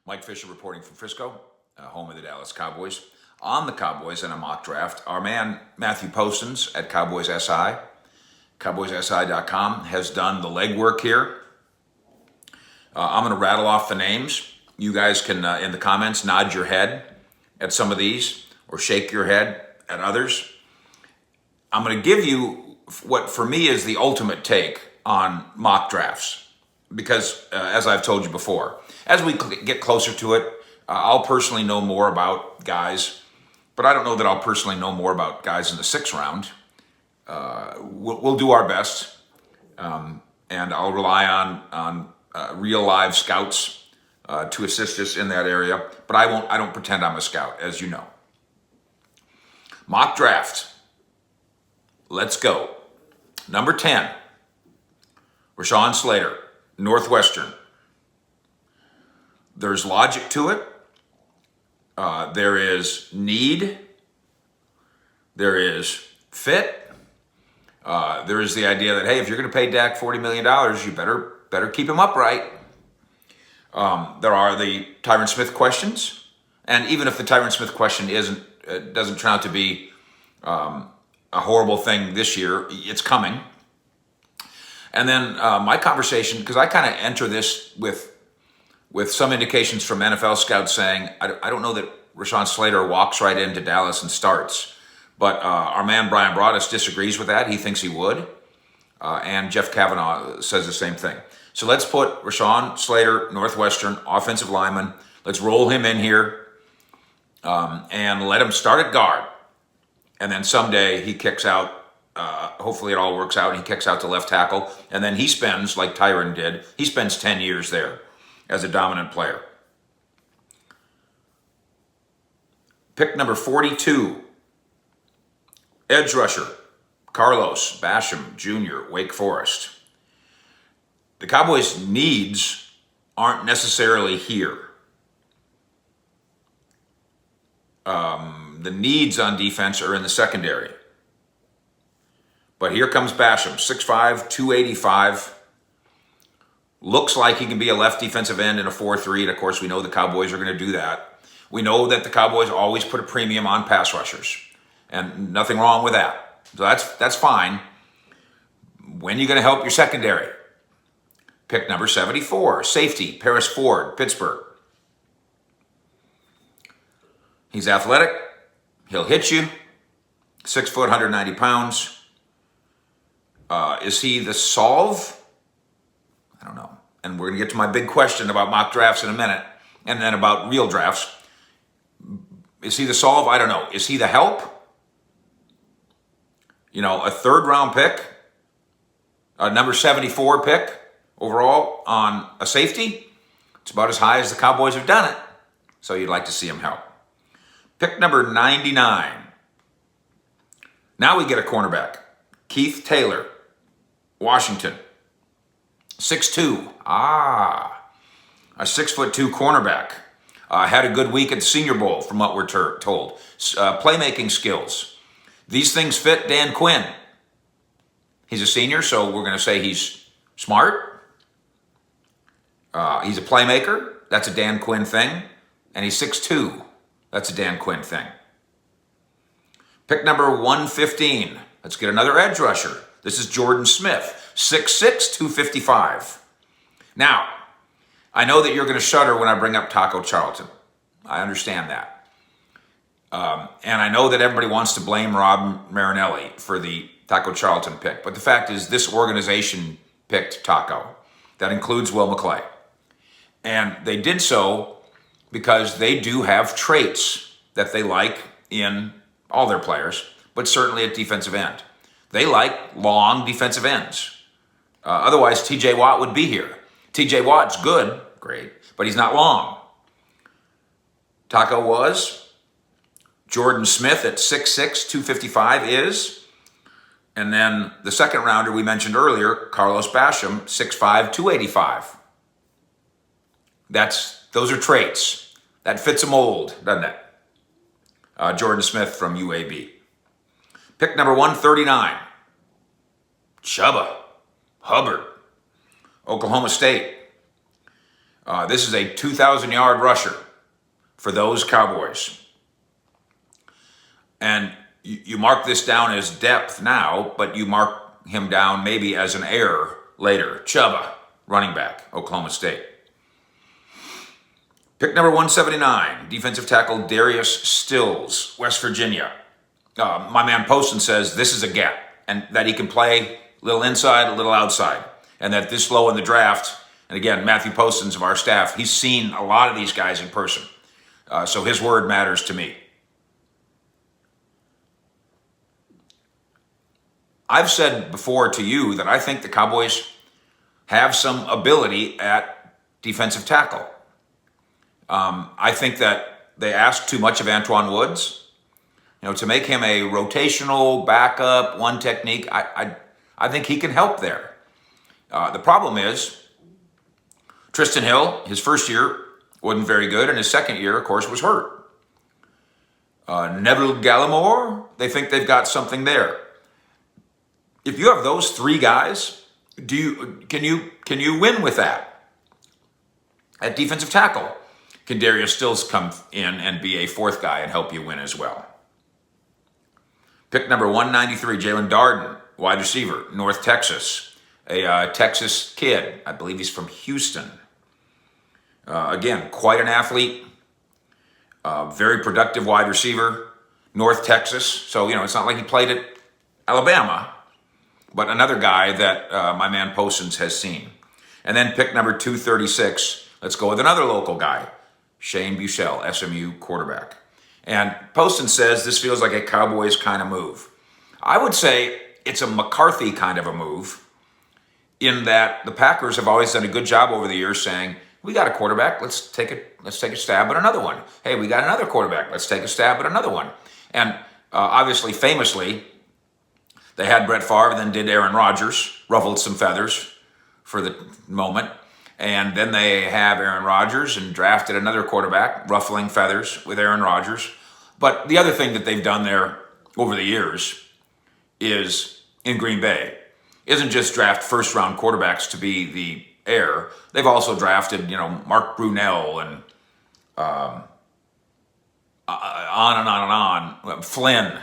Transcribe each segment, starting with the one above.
Mike Fisher reporting from Frisco, home of the Dallas Cowboys. On the Cowboys in a mock draft, our man Matthew Postins at Cowboys SI, CowboysSI.com, has done the legwork here. I'm going to rattle off the names. You guys can, in the comments, nod your head at some of these or shake your head at others. I'm going to give you what for me is the ultimate take on mock drafts because, as I've told you before, as we get closer to it, I'll personally know more about guys, but I don't know that I'll personally know more about guys in the 6th round. We'll do our best, and I'll rely on real live scouts to assist us in that area. But I don't pretend I'm a scout, as you know. Mock draft. Let's go. Number 10, Rashawn Slater, Northwestern. There's logic to it. There is need. There is fit. There is the idea that, hey, if you're going to pay Dak $40 million, you better keep him upright. There are the Tyron Smith questions. And even if the Tyron Smith question doesn't turn out to be a horrible thing this year, it's coming. And then my conversation, because I kind of enter this with some indications from NFL scouts saying, I don't know that Rashawn Slater walks right into Dallas and starts. But our man Brian Broaddus disagrees with that. He thinks he would. And Jeff Kavanaugh says the same thing. So let's put Rashawn Slater, Northwestern, offensive lineman. Let's roll him in here and let him start at guard. And then someday he kicks out. Hopefully it all works out. He kicks out to left tackle. And then he spends, like Tyron did, he spends 10 years there as a dominant player. Pick number 42, edge rusher, Carlos Basham Jr., Wake Forest. The Cowboys' needs aren't necessarily here. The needs on defense are in the secondary. But here comes Basham, 6'5", 285. Looks like he can be a left defensive end in a 4-3, and of course we know the Cowboys are going to do that. We know that the Cowboys always put a premium on pass rushers, and nothing wrong with that. So that's fine. When are you going to help your secondary? Pick number 74, safety, Paris Ford, Pittsburgh. He's athletic. He'll hit you. 6 foot, 190 pounds. Is he the solve? I don't know. And we're going to get to my big question about mock drafts in a minute, and then about real drafts. Is he the solve? I don't know. Is he the help? You know, a 3rd round pick, a number 74 pick overall on a safety. It's about as high as the Cowboys have done it. So you'd like to see him help. Pick number 99. Now we get a cornerback. Keith Taylor, Washington. 6'2". A 6'2" cornerback. Had a good week at the Senior Bowl, from what we're told. Playmaking skills. These things fit Dan Quinn. He's a senior, so we're going to say he's smart. He's a playmaker. That's a Dan Quinn thing. And he's 6'2". That's a Dan Quinn thing. Pick number 115. Let's get another edge rusher. This is Jordan Smith, 6'6", 255. Now, I know that you're going to shudder when I bring up Taco Charlton. I understand that. And I know that everybody wants to blame Rob Marinelli for the Taco Charlton pick. But the fact is, this organization picked Taco. That includes Will McClay. And they did so because they do have traits that they like in all their players, but certainly at defensive end. They like long defensive ends. Otherwise, T.J. Watt would be here. T.J. Watt's good, great, but he's not long. Taco was. Jordan Smith at 6'6", 255 is. And then the 2nd rounder we mentioned earlier, Carlos Basham, 6'5", 285. Those are traits. That fits a mold, doesn't it? Jordan Smith from UAB. Pick number 139, Chuba Hubbard, Oklahoma State. This is a 2,000-yard rusher for those Cowboys. And you mark this down as depth now, but you mark him down maybe as an error later. Chuba, running back, Oklahoma State. Pick number 179, defensive tackle Darius Stills, West Virginia. My man Poston says this is a gap, and that he can play a little inside, a little outside, and that this low in the draft, and again, Matthew Poston's of our staff, he's seen a lot of these guys in person. So his word matters to me. I've said before to you that I think the Cowboys have some ability at defensive tackle. I think that they ask too much of Antoine Woods. To make him a rotational backup, one technique, I think he can help there. The problem is, Tristan Hill, his first year wasn't very good, and his second year, of course, was hurt. Neville Gallimore, they think they've got something there. If you have those three guys, can you win with that? At defensive tackle, can Darius Stills come in and be a fourth guy and help you win as well? Pick number 193, Jalen Darden, wide receiver, North Texas, a Texas kid. I believe he's from Houston. Again, quite an athlete, very productive wide receiver, North Texas. So, it's not like he played at Alabama, but another guy that my man Postons has seen. And then pick number 236, let's go with another local guy, Shane Buechele, SMU quarterback. And Poston says this feels like a Cowboys kind of move. I would say it's a McCarthy kind of a move, in that the Packers have always done a good job over the years saying, we got a quarterback, let's take a stab at another one. Hey, we got another quarterback, let's take a stab at another one. And obviously, famously, they had Brett Favre, then did Aaron Rodgers, ruffled some feathers for the moment. And then they have Aaron Rodgers and drafted another quarterback, ruffling feathers with Aaron Rodgers. But the other thing that they've done there over the years is, in Green Bay, isn't just draft first-round quarterbacks to be the heir. They've also drafted, Mark Brunell and on and on and on. Flynn,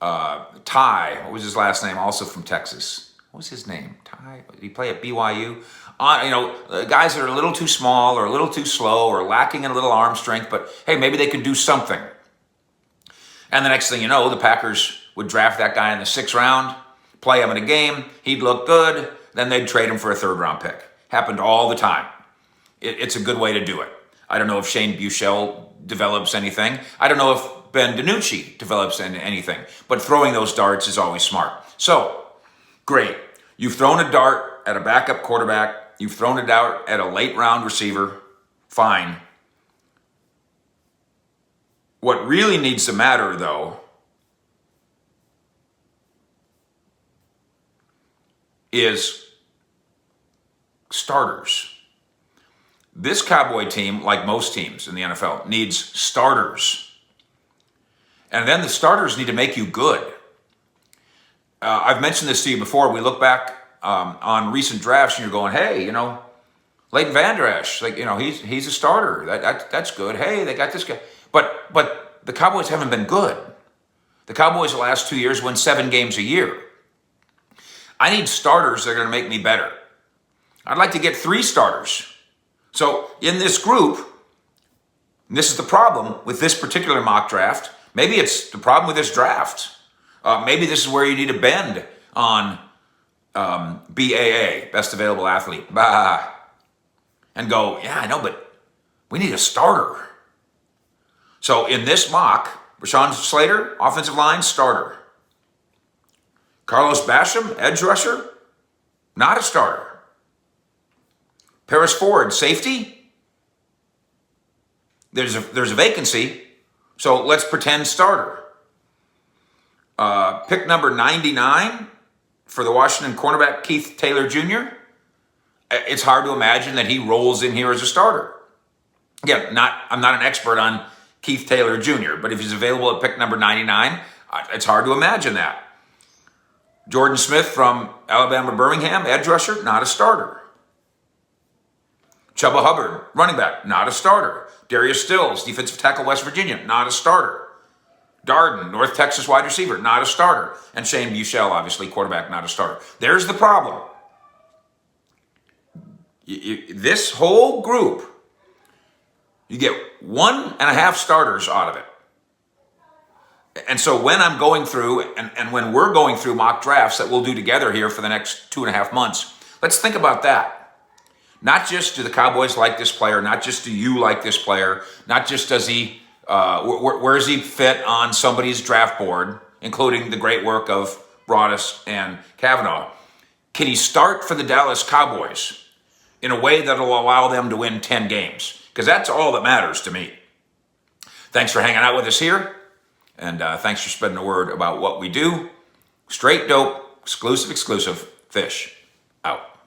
Ty, what was his last name? Also from Texas. What was his name? Ty? Did he play at BYU? Guys that are a little too small or a little too slow or lacking in a little arm strength, but hey, maybe they can do something. And the next thing you know, the Packers would draft that guy in the 6th round, play him in a game, he'd look good, then they'd trade him for a 3rd-round pick. Happened all the time. It's a good way to do it. I don't know if Shane Buechele develops anything. I don't know if Ben DiNucci develops anything, but throwing those darts is always smart. So, great. You've thrown a dart at a backup quarterback. You've thrown a dart at a late-round receiver. Fine. What really needs to matter, though, is starters. This Cowboy team, like most teams in the NFL, needs starters. And then the starters need to make you good. I've mentioned this to you before. We look back on recent drafts, and you're going, hey, Leighton Vander Esch, he's a starter. That's good. Hey, they got this guy. But the Cowboys haven't been good. The Cowboys the last 2 years win 7 games a year. I need starters that are going to make me better. I'd like to get 3 starters. So in this group, and this is the problem with this particular mock draft. Maybe it's the problem with this draft. Maybe this is where you need to bend on BAA, best available athlete, and go, yeah, I know, but we need a starter. So in this mock, Rashawn Slater, offensive line, starter. Carlos Basham, edge rusher, not a starter. Paris Ford, safety. There's a vacancy, so let's pretend starter. Pick number 99 for the Washington cornerback, Keith Taylor Jr. It's hard to imagine that he rolls in here as a starter. Again, I'm not an expert on Keith Taylor Jr., but if he's available at pick number 99, it's hard to imagine that. Jordan Smith from Alabama Birmingham, edge rusher, not a starter. Chuba Hubbard, running back, not a starter. Darius Stills, defensive tackle, West Virginia, not a starter. Darden, North Texas wide receiver, not a starter. And Shane Buechele, obviously, quarterback, not a starter. There's the problem. This whole group, you get 1.5 starters out of it. And so when I'm going through, and when we're going through mock drafts that we'll do together here for the next 2.5 months, let's think about that. Not just do the Cowboys like this player, not just do you like this player, not just does he, where does he fit on somebody's draft board, including the great work of Broadus and Kavanaugh. Can he start for the Dallas Cowboys in a way that will allow them to win 10 games? Because that's all that matters to me. Thanks for hanging out with us here. And thanks for spreading the word about what we do. Straight dope, exclusive, fish. Out.